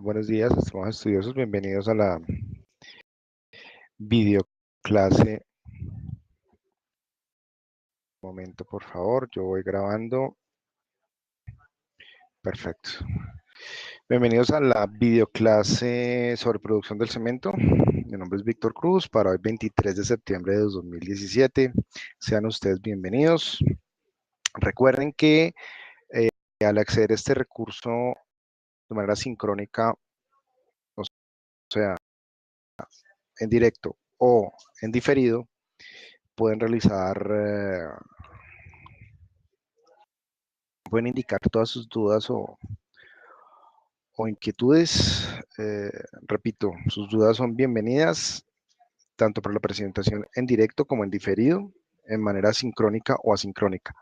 Buenos días, estimados estudiosos. Bienvenidos a la videoclase. Un momento, por favor. Yo voy grabando. Perfecto. Bienvenidos a la videoclase sobre producción del cemento. Mi nombre es Víctor Cruz. Para hoy, 23 de septiembre de 2017. Sean ustedes bienvenidos. Recuerden que al acceder a este recurso de manera sincrónica, o sea, en directo o en diferido, pueden pueden indicar todas sus dudas o inquietudes. Repito, sus dudas son bienvenidas tanto para la presentación en directo como en diferido, en manera sincrónica o asincrónica.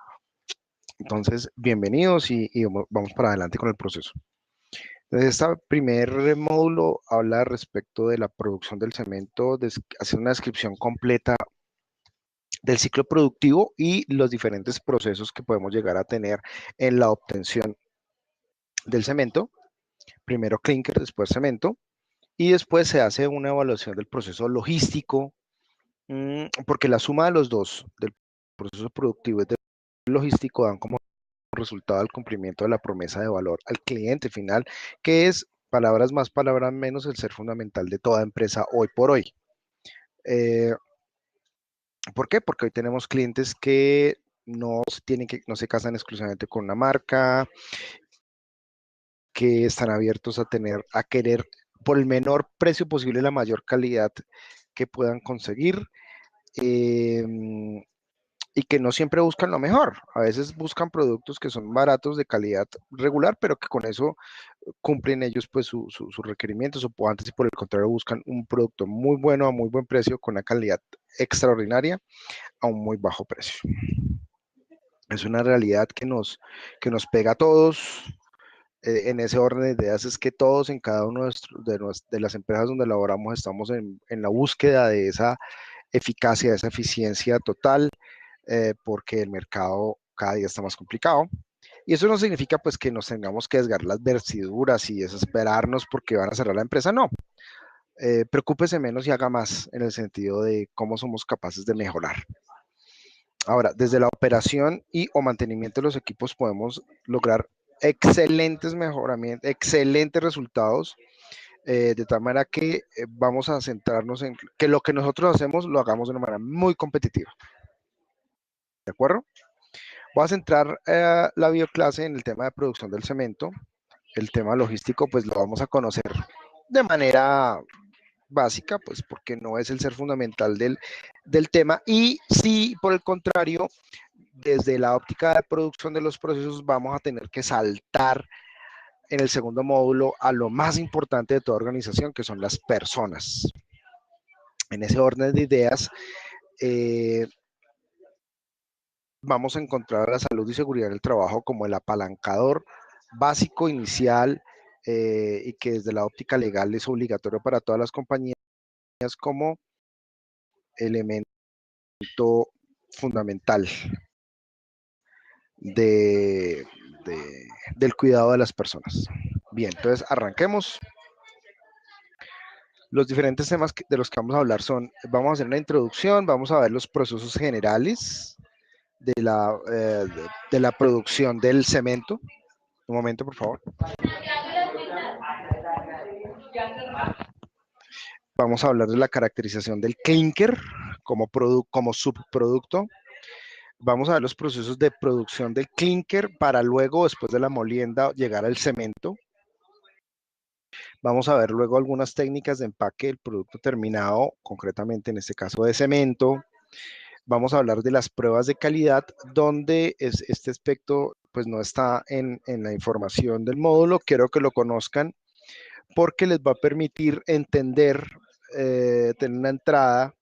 Entonces, bienvenidos y vamos para adelante con el proceso. Entonces, este primer módulo habla respecto de la producción del cemento, hacer una descripción completa del ciclo productivo y los diferentes procesos que podemos llegar a tener en la obtención del cemento. Primero clinker, después cemento, y después se hace una evaluación del proceso logístico, porque la suma de los dos, del proceso productivo y del logístico, dan como resultado el cumplimiento de la promesa de valor al cliente final, que es, palabras más, palabras menos, el ser fundamental de toda empresa hoy por hoy. ¿Por qué? Porque hoy tenemos clientes que no se casan exclusivamente con una marca, que están abiertos a querer por el menor precio posible la mayor calidad que puedan conseguir, y que no siempre buscan lo mejor. A veces buscan productos que son baratos, de calidad regular, pero que con eso cumplen ellos pues sus requerimientos, o antes, y por el contrario buscan un producto muy bueno a muy buen precio, con una calidad extraordinaria a un muy bajo precio. Es una realidad que nos pega a todos. En ese orden de ideas es que todos en cada uno de las empresas donde laboramos estamos en la búsqueda de esa eficacia, de esa eficiencia total, porque el mercado cada día está más complicado. Y eso no significa pues que nos tengamos que desgarrar las vestiduras y desesperarnos porque van a cerrar la empresa, no. Preocúpese menos y haga más, en el sentido de cómo somos capaces de mejorar. Ahora, desde la operación y o mantenimiento de los equipos podemos lograr excelentes mejoramientos, excelentes resultados, de tal manera que vamos a centrarnos en que lo que nosotros hacemos lo hagamos de una manera muy competitiva. ¿De acuerdo? Voy a centrar la bioclase en el tema de producción del cemento. El tema logístico pues lo vamos a conocer de manera básica, pues porque no es el ser fundamental del tema. Y si por el contrario, desde la óptica de producción de los procesos, vamos a tener que saltar en el segundo módulo a lo más importante de toda organización, que son las personas. En ese orden de ideas, vamos a encontrar la salud y seguridad del trabajo como el apalancador básico inicial, y que desde la óptica legal es obligatorio para todas las compañías, como elemento fundamental de, del cuidado de las personas. Bien, entonces arranquemos. Los diferentes temas de los que vamos a hablar son, vamos a hacer una introducción, vamos a ver los procesos generales de la producción del cemento. Un momento, por favor. Vamos a hablar de la caracterización del clinker como subproducto. Vamos a ver los procesos de producción del clinker para luego, después de la molienda, llegar al cemento. Vamos a ver luego algunas técnicas de empaque del producto terminado, concretamente en este caso de cemento. Vamos a hablar de las pruebas de calidad, donde este aspecto pues no está en la información del módulo. Quiero que lo conozcan porque les va a permitir entender, tener una entrada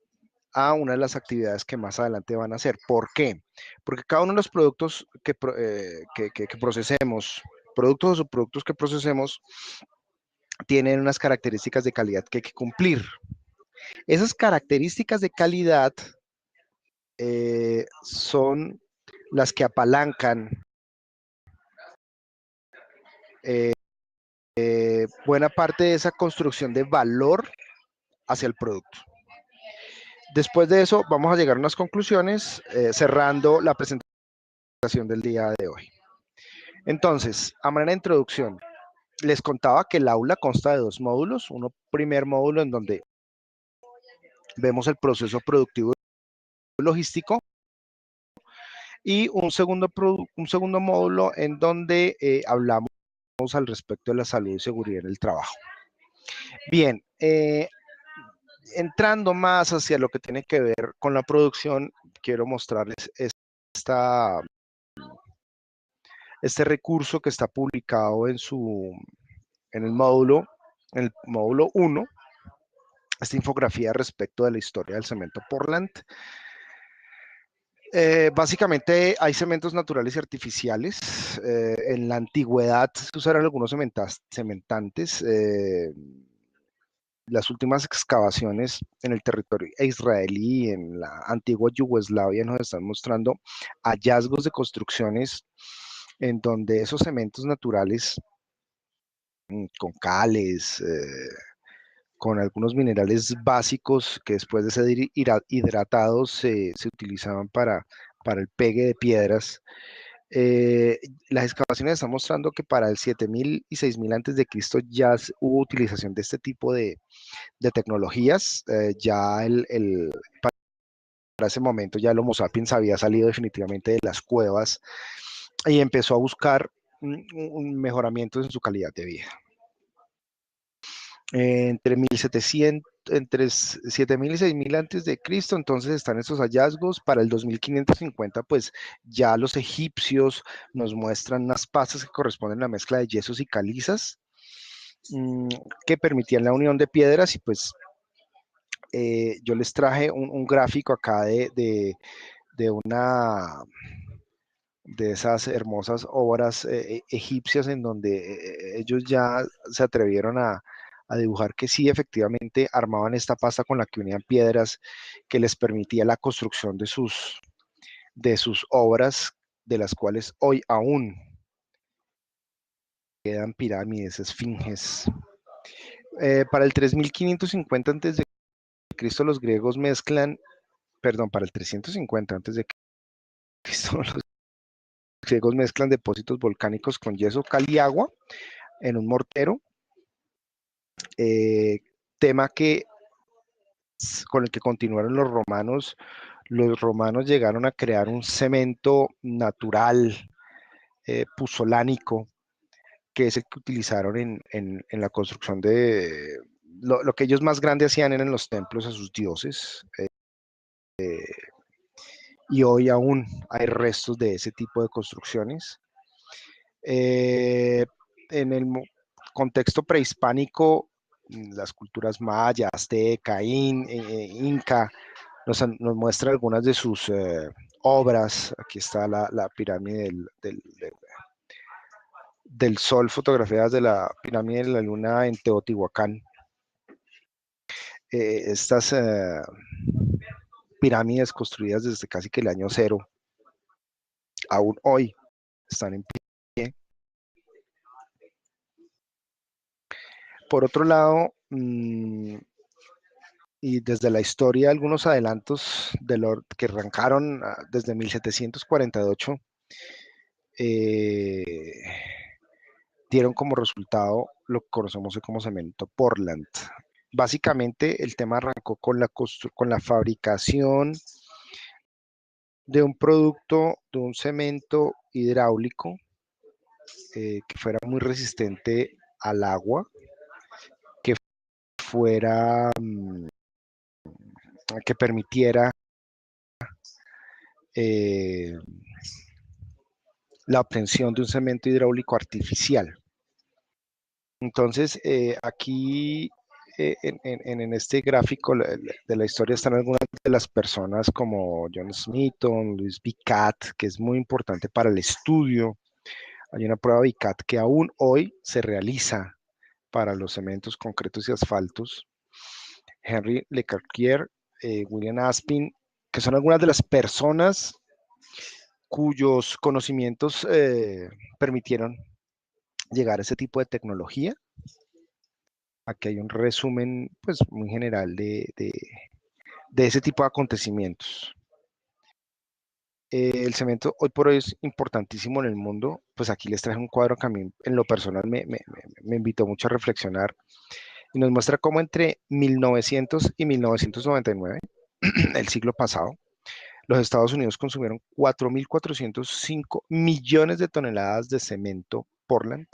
a una de las actividades que más adelante van a hacer. ¿Por qué? Porque cada uno de los productos que procesemos, productos o subproductos que procesemos, tienen unas características de calidad que hay que cumplir. Esas características de calidad son las que apalancan buena parte de esa construcción de valor hacia el producto. Después de eso, vamos a llegar a unas conclusiones, cerrando la presentación del día de hoy. Entonces, a manera de introducción, les contaba que el aula consta de dos módulos. Uno primer módulo en donde vemos el proceso productivo y logístico, y un segundo módulo en donde hablamos al respecto de la salud y seguridad en el trabajo. Bien, entrando más hacia lo que tiene que ver con la producción, quiero mostrarles este recurso que está publicado en el módulo 1, esta infografía respecto de la historia del cemento Portland. Básicamente hay cementos naturales y artificiales. En la antigüedad se usaron algunos cementantes. Las últimas excavaciones en el territorio israelí, en la antigua Yugoslavia, nos están mostrando hallazgos de construcciones en donde esos cementos naturales con cales, con algunos minerales básicos que después de ser hidratados se utilizaban para el pegue de piedras. Las excavaciones están mostrando que para el 7000 y 6000 antes de Cristo ya hubo utilización de este tipo de tecnologías. Para ese momento ya el Homo sapiens había salido definitivamente de las cuevas y empezó a buscar un mejoramiento en su calidad de vida. Entre 7000 y 6000 antes de Cristo, entonces están estos hallazgos. Para el 2550, pues ya los egipcios nos muestran unas pastas que corresponden a la mezcla de yesos y calizas, que permitían la unión de piedras. Y pues yo les traje un gráfico acá de una de esas hermosas obras egipcias en donde ellos ya se atrevieron a dibujar que sí, efectivamente armaban esta pasta con la que unían piedras, que les permitía la construcción de sus obras, de las cuales hoy aún quedan pirámides, esfinges. Para el 3550 antes de Cristo los griegos para el 350 antes de Cristo los griegos mezclan depósitos volcánicos con yeso, cal y agua en un mortero, tema con el que continuaron los romanos. Los romanos llegaron a crear un cemento natural, puzolánico, que es el que utilizaron en la construcción de lo que ellos más grande hacían eran los templos a sus dioses. Y hoy aún hay restos de ese tipo de construcciones. En el contexto prehispánico, las culturas maya, azteca, inca, nos muestra algunas de sus obras. Aquí está la pirámide del Sol, fotografías de la pirámide de la Luna en Teotihuacán. Estas pirámides construidas desde casi que el año cero, aún hoy están en pie. Por otro lado, y desde la historia, algunos adelantos que arrancaron desde 1748 dieron como resultado lo que conocemos hoy como cemento Portland. Básicamente el tema arrancó con la fabricación de un producto, de un cemento hidráulico que fuera muy resistente al agua, que que permitiera la obtención de un cemento hidráulico artificial. Entonces, aquí en este gráfico de la historia están algunas de las personas como John Smeaton, Louis Vicat, que es muy importante para el estudio. Hay una prueba Vicat que aún hoy se realiza para los cementos concretos y asfaltos. Henry Lecarquier, William Aspin, que son algunas de las personas cuyos conocimientos permitieron llegar a ese tipo de tecnología. Aquí hay un resumen, pues, muy general de ese tipo de acontecimientos. El cemento hoy por hoy es importantísimo en el mundo. Pues aquí les traje un cuadro que a mí en lo personal me invitó mucho a reflexionar y nos muestra cómo entre 1900 y 1999, el siglo pasado, los Estados Unidos consumieron 4.405 millones de toneladas de cemento Portland,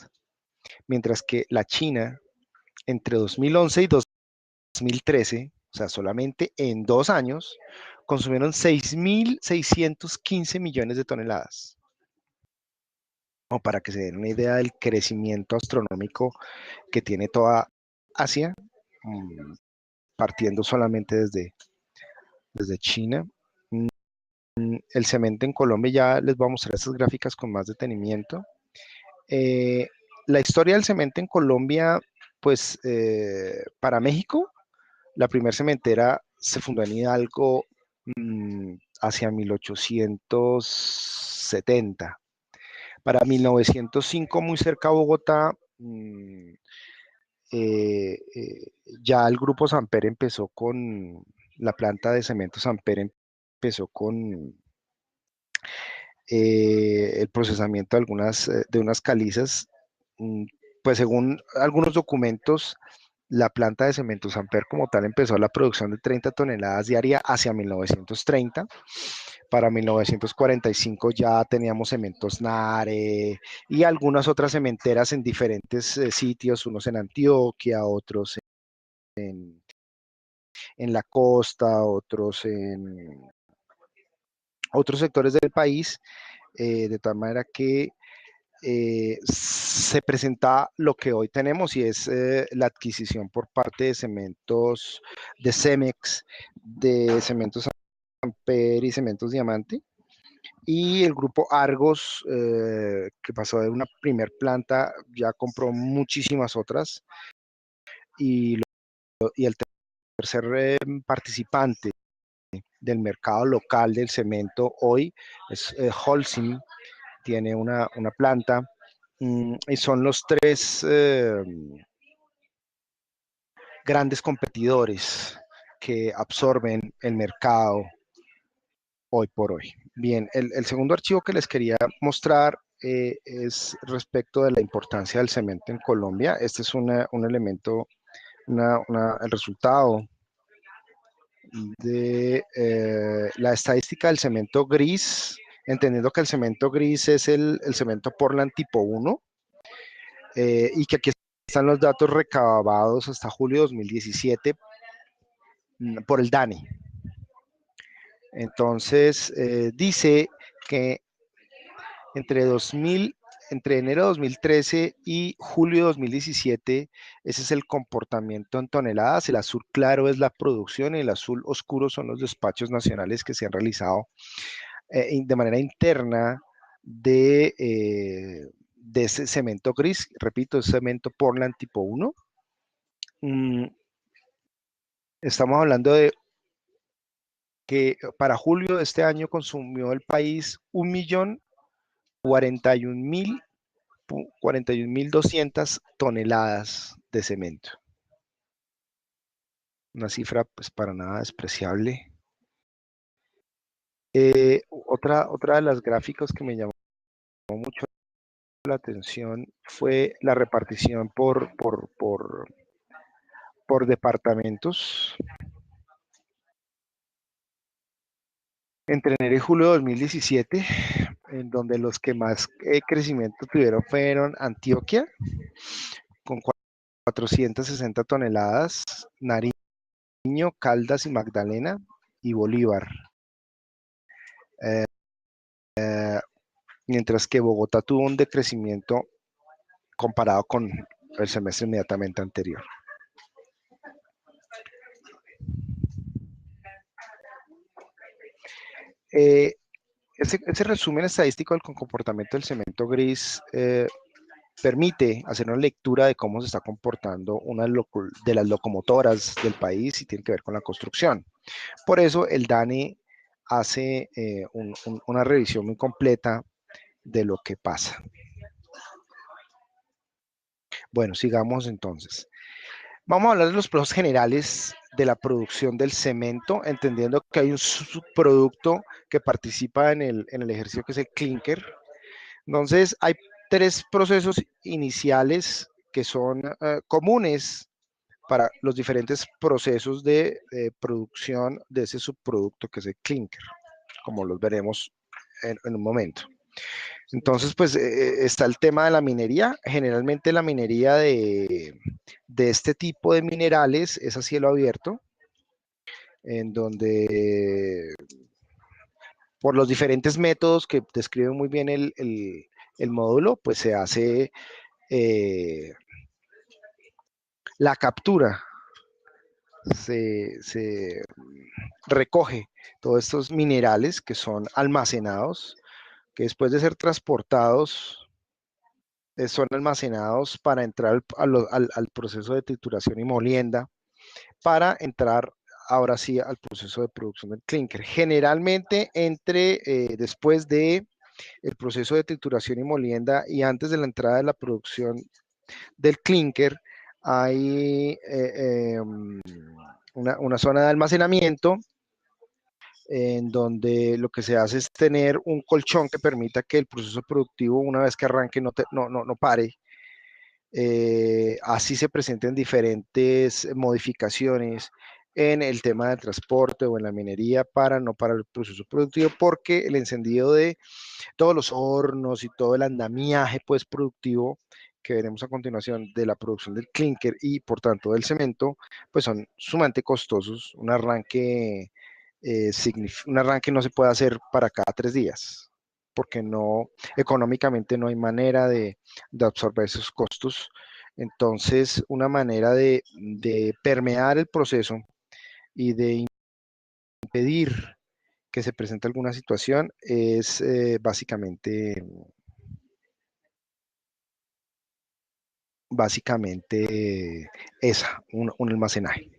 mientras que la China entre 2011 y 2013, o sea, solamente en 2 años, consumieron 6.615 millones de toneladas. Como para que se den una idea del crecimiento astronómico que tiene toda Asia, partiendo solamente desde China. El cemento en Colombia, ya les voy a mostrar estas gráficas con más detenimiento. Eh, la historia del cemento en Colombia, pues para México, la primera cementera se fundó en Hidalgo hacia 1870. Para 1905, muy cerca a Bogotá, ya el grupo Samper empezó con la planta de cemento Samper, empezó con el procesamiento de unas calizas. mm, Pues según algunos documentos, la planta de cemento Samper como tal empezó la producción de 30 toneladas diarias hacia 1930. Para 1945 ya teníamos cementos Nare y algunas otras cementeras en diferentes sitios, unos en Antioquia, otros en la costa, otros en otros sectores del país, de tal manera que se presenta lo que hoy tenemos y es la adquisición por parte de cementos de Cemex, de cementos Amper y cementos Diamante. Y el grupo Argos, que pasó de una primer planta, ya compró muchísimas otras. Y, y el tercer participante del mercado local del cemento hoy es Holcim, tiene una planta. Y son los tres grandes competidores que absorben el mercado hoy por hoy. Bien, el segundo archivo que les quería mostrar es respecto de la importancia del cemento en Colombia. Este es un elemento, el resultado de la estadística del cemento gris, entendiendo que el cemento gris es el cemento Portland tipo 1, y que aquí están los datos recabados hasta julio de 2017 por el DANE. Entonces, dice que entre 2000, entre enero de 2013 y julio de 2017, ese es el comportamiento en toneladas. El azul claro es la producción y el azul oscuro son los despachos nacionales que se han realizado de manera interna de ese cemento gris. Repito, es cemento Portland tipo 1. Estamos hablando de que para julio de este año consumió el país 1.041.200 toneladas de cemento. Una cifra pues para nada despreciable. Otra de las gráficas que me llamó mucho la atención fue la repartición por departamentos. Entre enero y julio de 2017, en donde los que más crecimiento tuvieron fueron Antioquia, con 460 toneladas, Nariño, Caldas y Magdalena, y Bolívar. Eh, Mientras que Bogotá tuvo un decrecimiento comparado con el semestre inmediatamente anterior. Eh, ese resumen estadístico del comportamiento del cemento gris permite hacer una lectura de cómo se está comportando una de las locomotoras del país y tiene que ver con la construcción. Por eso el DANE hace una revisión muy completa de lo que pasa. Bueno, sigamos entonces. Vamos a hablar de los procesos generales de la producción del cemento, entendiendo que hay un subproducto que participa en el ejercicio que es el clinker. Entonces, hay tres procesos iniciales que son comunes para los diferentes procesos de producción de ese subproducto que es el clinker, como los veremos en un momento. Entonces, pues está el tema de la minería. Generalmente la minería de este tipo de minerales es a cielo abierto, en donde por los diferentes métodos que describen muy bien el módulo, pues se hace la captura, se recoge todos estos minerales que son almacenados, que después de ser transportados son almacenados para entrar al proceso de trituración y molienda, para entrar ahora sí al proceso de producción del clinker. Generalmente después de el proceso de trituración y molienda y antes de la entrada de la producción del clinker, hay una zona de almacenamiento en donde lo que se hace es tener un colchón que permita que el proceso productivo, una vez que arranque, no pare. Así se presenten diferentes modificaciones en el tema del transporte o en la minería para no parar el proceso productivo, porque el encendido de todos los hornos y todo el andamiaje pues productivo que veremos a continuación de la producción del clinker y por tanto del cemento, pues son sumamente costosos. Un arranque no se puede hacer para cada 3 días, porque no, económicamente no hay manera de absorber esos costos. Entonces, una manera de permear el proceso y de impedir que se presente alguna situación es básicamente esa, un almacenaje.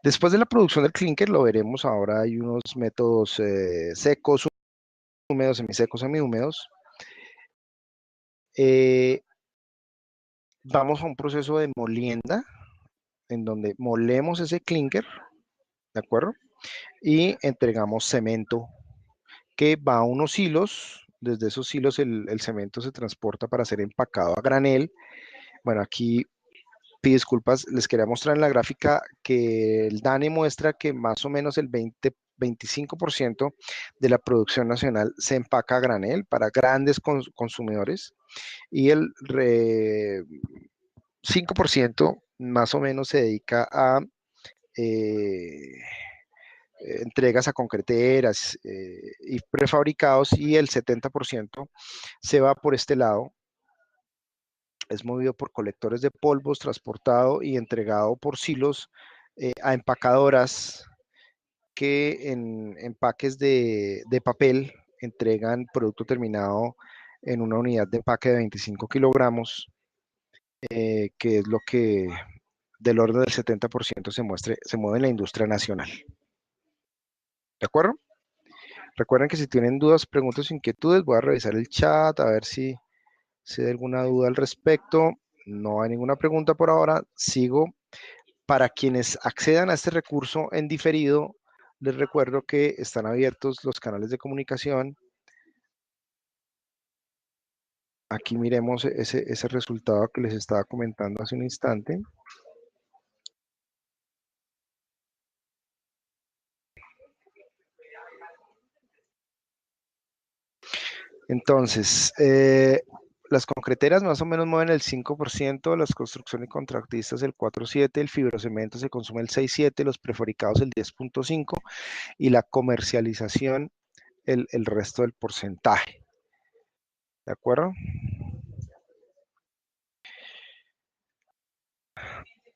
Después de la producción del clinker, lo veremos ahora, hay unos métodos secos, húmedos, semisecos, semihúmedos. Vamos a un proceso de molienda, en donde molemos ese clinker, ¿de acuerdo? Y entregamos cemento que va a unos hilos. Desde esos hilos el cemento se transporta para ser empacado a granel. Bueno, aquí pido disculpas, les quería mostrar en la gráfica que el DANE muestra que más o menos el 25% de la producción nacional se empaca a granel para grandes consumidores y el 5% más o menos se dedica a eh, entregas a concreteras y prefabricados, y el 70% se va por este lado, es movido por colectores de polvos, transportado y entregado por silos a empacadoras que en empaques de papel entregan producto terminado en una unidad de empaque de 25 kilogramos, que es lo que del orden del 70% se mueve en la industria nacional. ¿De acuerdo? Recuerden que si tienen dudas, preguntas o inquietudes, voy a revisar el chat a ver si hay alguna duda al respecto. No hay ninguna pregunta por ahora. Sigo. Para quienes accedan a este recurso en diferido, les recuerdo que están abiertos los canales de comunicación. Aquí miremos ese resultado que les estaba comentando hace un instante. Entonces, las concreteras más o menos mueven el 5%, las construcciones y contratistas el 4,7%, el fibrocemento se consume el 6,7%, los prefabricados el 10,5% y la comercialización el resto del porcentaje. ¿De acuerdo?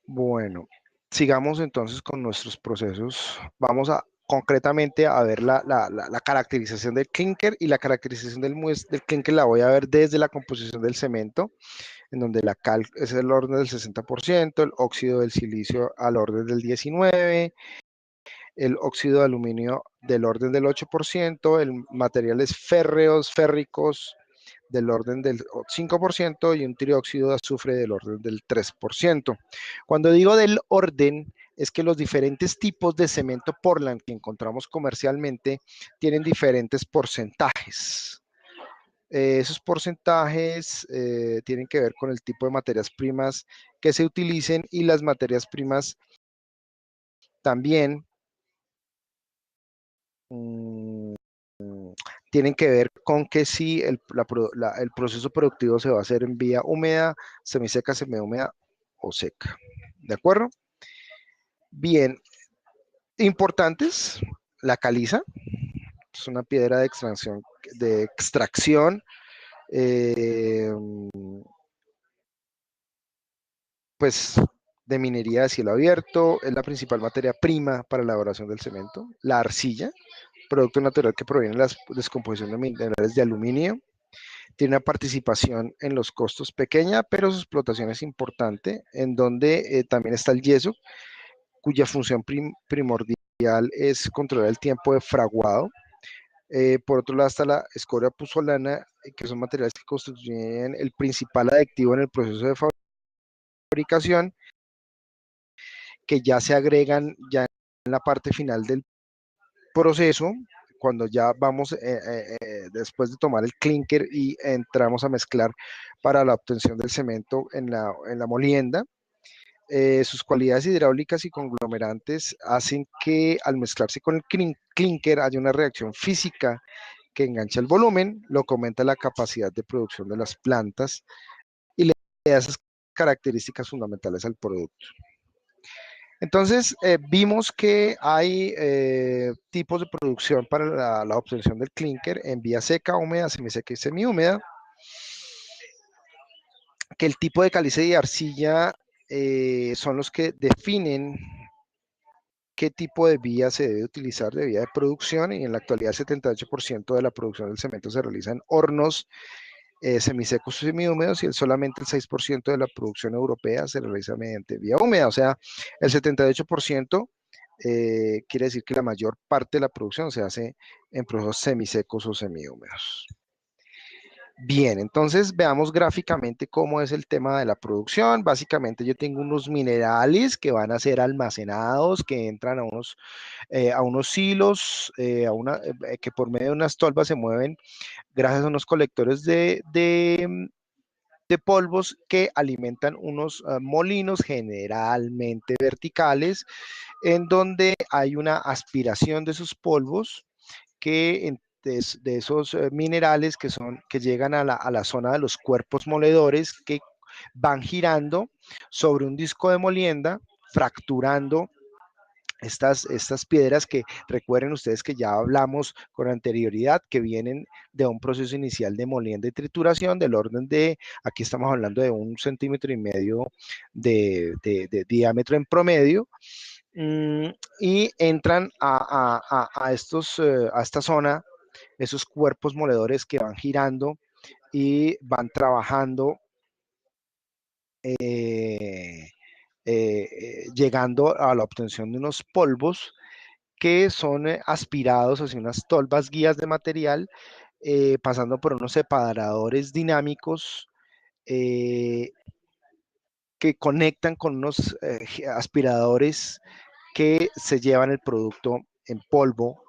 Bueno, sigamos entonces con nuestros procesos. Vamos concretamente a ver la caracterización del clinker, y la caracterización del clinker la voy a ver desde la composición del cemento, en donde la cal es el orden del 60%, el óxido del silicio al orden del 19%, el óxido de aluminio del orden del 8%, el materiales férreos, férricos del orden del 5% y un trióxido de azufre del orden del 3%. Cuando digo del orden, es que los diferentes tipos de cemento Portland que encontramos comercialmente tienen diferentes porcentajes. Esos porcentajes tienen que ver con el tipo de materias primas que se utilicen y las materias primas también tienen que ver con que si el proceso productivo se va a hacer en vía húmeda, semiseca, semihúmeda o seca. ¿De acuerdo? Bien, importantes, la caliza, es una piedra de extracción eh, pues de minería de cielo abierto, es la principal materia prima para la elaboración del cemento. La arcilla, producto natural que proviene de la descomposición de minerales de aluminio, tiene una participación en los costos pequeña, pero su explotación es importante, en donde también está el yeso, cuya función primordial es controlar el tiempo de fraguado. Por otro lado está la escoria puzzolana, que son materiales que constituyen el principal aditivo en el proceso de fabricación, que ya se agregan ya en la parte final del proceso, cuando ya vamos, después de tomar el clinker y entramos a mezclar para la obtención del cemento en la molienda. Sus cualidades hidráulicas y conglomerantes hacen que al mezclarse con el clinker haya una reacción física que engancha el volumen, lo que aumenta la capacidad de producción de las plantas y le da esas características fundamentales al producto. Entonces, vimos que hay tipos de producción para la obtención del clinker en vía seca, húmeda, semiseca y semihúmeda, que el tipo de caliza y arcilla son los que definen qué tipo de vía se debe utilizar de vía de producción, y en la actualidad el 78% de la producción del cemento se realiza en hornos semisecos o semihúmedos, y solamente el 6% de la producción europea se realiza mediante vía húmeda. O sea, el 78% quiere decir que la mayor parte de la producción se hace en procesos semisecos o semihúmedos. Bien, entonces veamos gráficamente cómo es el tema de la producción. Básicamente yo tengo unos minerales que van a ser almacenados, que entran a unos hilos, que por medio de unas tolvas se mueven gracias a unos colectores de polvos que alimentan unos molinos generalmente verticales, en donde hay una aspiración de esos polvos de esos minerales que llegan a la zona de los cuerpos moledores, que van girando sobre un disco de molienda, fracturando estas piedras, que recuerden ustedes que ya hablamos con anterioridad, que vienen de un proceso inicial de molienda y trituración del orden de, aquí estamos hablando de 1,5 cm de diámetro en promedio, y entran a esta zona, esos cuerpos moledores que van girando y van trabajando, llegando a la obtención de unos polvos que son aspirados hacia unas tolvas guías de material, pasando por unos separadores dinámicos eh, que conectan con unos aspiradores que se llevan el producto en polvo.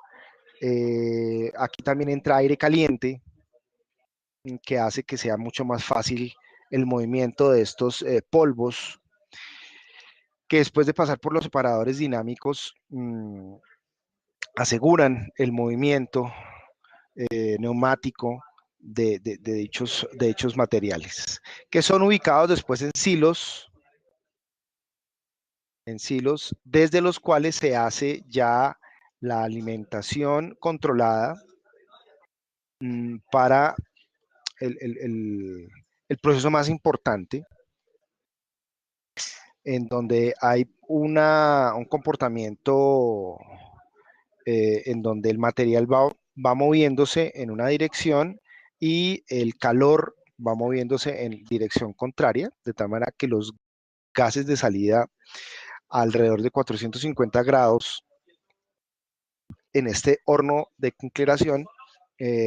Aquí también entra aire caliente, que hace que sea mucho más fácil el movimiento de estos polvos, que después de pasar por los separadores dinámicos aseguran el movimiento neumático de dichos materiales, que son ubicados después en silos, desde los cuales se hace ya la alimentación controlada para el proceso más importante, en donde hay un comportamiento en donde el material va moviéndose en una dirección y el calor va moviéndose en dirección contraria, de tal manera que los gases de salida alrededor de 450 grados en este horno de concleración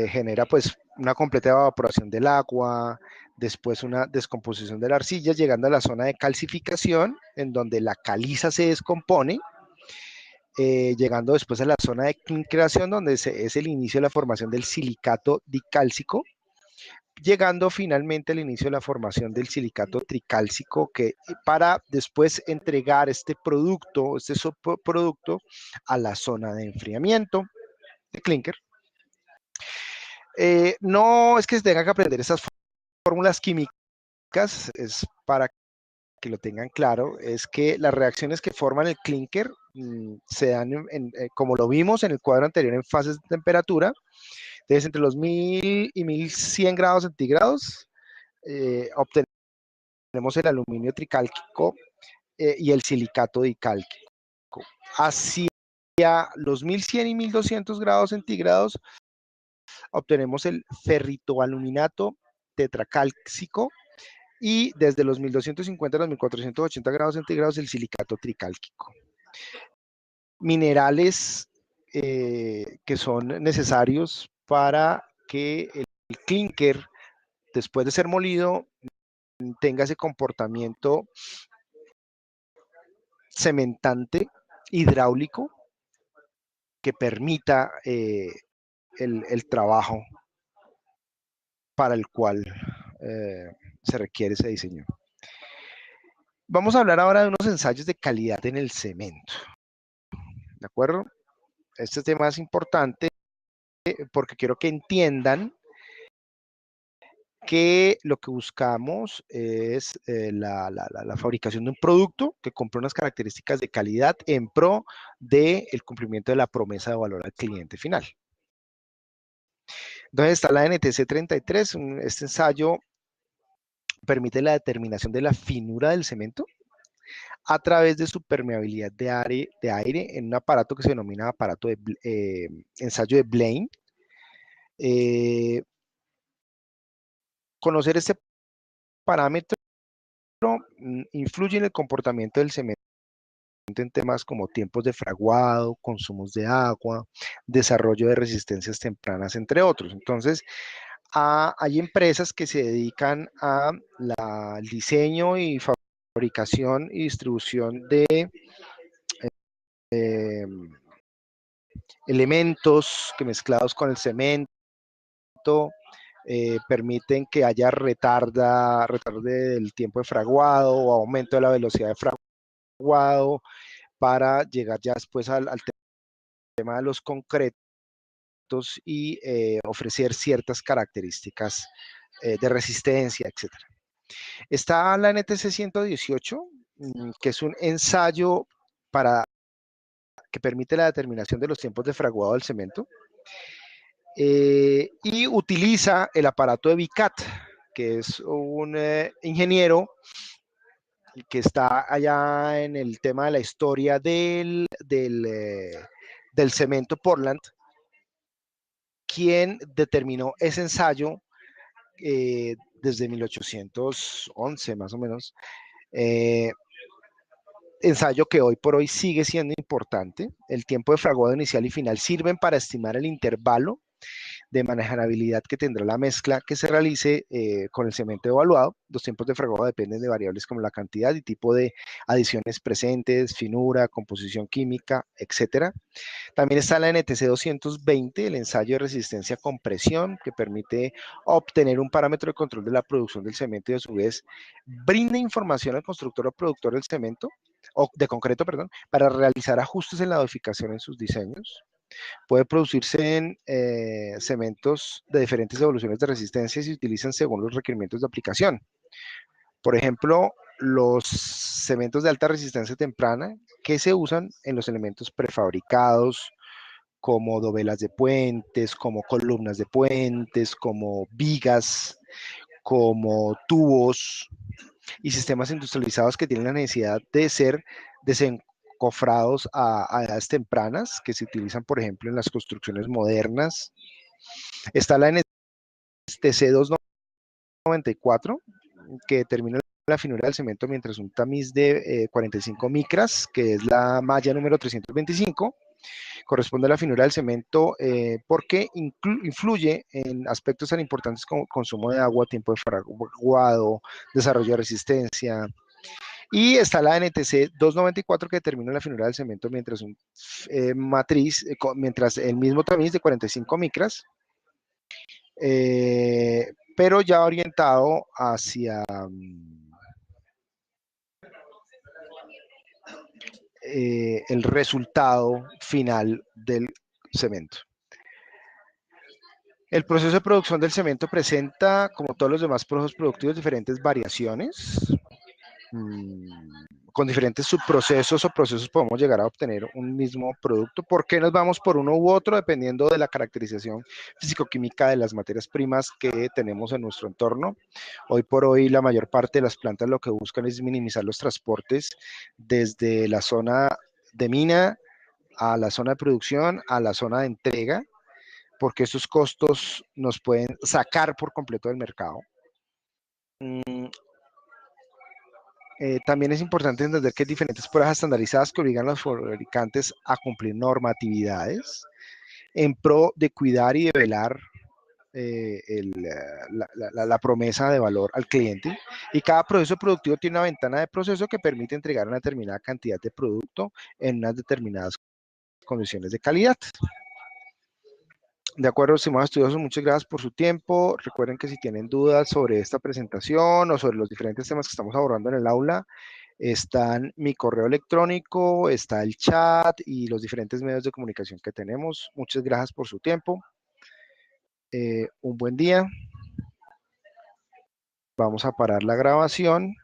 genera pues una completa evaporación del agua, después una descomposición de la arcilla, llegando a la zona de calcificación, en donde la caliza se descompone, llegando después a la zona de clinceración, donde es el inicio de la formación del silicato dicálcico, llegando finalmente al inicio de la formación del silicato tricálcico, que para después entregar este producto, este subproducto, a la zona de enfriamiento de clinker. No es que se tenga que aprender esas fórmulas químicas, es para que lo tengan claro, es que las reacciones que forman el clinker se dan, como lo vimos en el cuadro anterior, en fases de temperatura, entonces entre los 1000 y 1100 grados centígrados, obtenemos el aluminio tricálcico y el silicato dicálcico. Hacia los 1100 y 1200 grados centígrados, obtenemos el ferritoaluminato tetracálcico y desde los 1250 a los 1480 grados centígrados el silicato tricálcico. Minerales que son necesarios para que el clinker, después de ser molido, tenga ese comportamiento cementante hidráulico que permita el trabajo para el cual se requiere ese diseño. Vamos a hablar ahora de unos ensayos de calidad en el cemento. ¿De acuerdo? Este tema es importante porque quiero que entiendan que lo que buscamos es la fabricación de un producto que cumpla unas características de calidad en pro del cumplimiento de la promesa de valor al cliente final. Entonces está la NTC 33, este ensayo permite la determinación de la finura del cemento a través de su permeabilidad de aire en un aparato que se denomina aparato de ensayo de Blaine. Conocer este parámetro influye en el comportamiento del cemento en temas como tiempos de fraguado, consumos de agua, desarrollo de resistencias tempranas, entre otros. Entonces, hay empresas que se dedican al diseño y fabricación y distribución de elementos que mezclados con el cemento permiten que haya retardo del tiempo de fraguado o aumento de la velocidad de fraguado para llegar ya después al tema de los concretos y ofrecer ciertas características de resistencia, etc. Está la NTC 118, que es un ensayo que permite la determinación de los tiempos de fraguado del cemento. Y utiliza el aparato de Vicat, que es un ingeniero que está allá en el tema de la historia del cemento Portland, quien determinó ese ensayo desde 1811 más o menos, ensayo que hoy por hoy sigue siendo importante. El tiempo de fraguado inicial y final sirven para estimar el intervalo de manejabilidad que tendrá la mezcla que se realice con el cemento evaluado. Los tiempos de fraguado dependen de variables como la cantidad y tipo de adiciones presentes, finura, composición química, etc. También está la NTC 220, el ensayo de resistencia a compresión, que permite obtener un parámetro de control de la producción del cemento y a su vez brinda información al constructor o productor del cemento, o de concreto, perdón, para realizar ajustes en la edificación en sus diseños. Puede producirse en cementos de diferentes evoluciones de resistencia y se utilizan según los requerimientos de aplicación. Por ejemplo, los cementos de alta resistencia temprana que se usan en los elementos prefabricados, como dovelas de puentes, como columnas de puentes, como vigas, como tubos y sistemas industrializados que tienen la necesidad de ser desencofrados a edades tempranas, que se utilizan, por ejemplo, en las construcciones modernas. Está la NTC 294, que determina la finura del cemento mientras un tamiz de 45 micras, que es la malla número 325, Corresponde a la finura del cemento porque influye en aspectos tan importantes como consumo de agua, tiempo de fraguado, desarrollo de resistencia. Y está la NTC 294 que determina la finura del cemento mientras mientras el mismo tamiz de 45 micras, pero ya orientado hacia el resultado final del cemento. El proceso de producción del cemento presenta, como todos los demás procesos productivos, diferentes variaciones. Con diferentes subprocesos o procesos podemos llegar a obtener un mismo producto. ¿Por qué nos vamos por uno u otro? Dependiendo de la caracterización físico-química de las materias primas que tenemos en nuestro entorno. Hoy por hoy la mayor parte de las plantas lo que buscan es minimizar los transportes desde la zona de mina a la zona de producción, a la zona de entrega, porque esos costos nos pueden sacar por completo del mercado. También es importante entender que hay diferentes pruebas estandarizadas que obligan a los fabricantes a cumplir normatividades en pro de cuidar y de velar la promesa de valor al cliente, y cada proceso productivo tiene una ventana de proceso que permite entregar una determinada cantidad de producto en unas determinadas condiciones de calidad. De acuerdo, estimados estudiosos, muchas gracias por su tiempo. Recuerden que si tienen dudas sobre esta presentación o sobre los diferentes temas que estamos abordando en el aula, están mi correo electrónico, está el chat y los diferentes medios de comunicación que tenemos. Muchas gracias por su tiempo. Un buen día. Vamos a parar la grabación.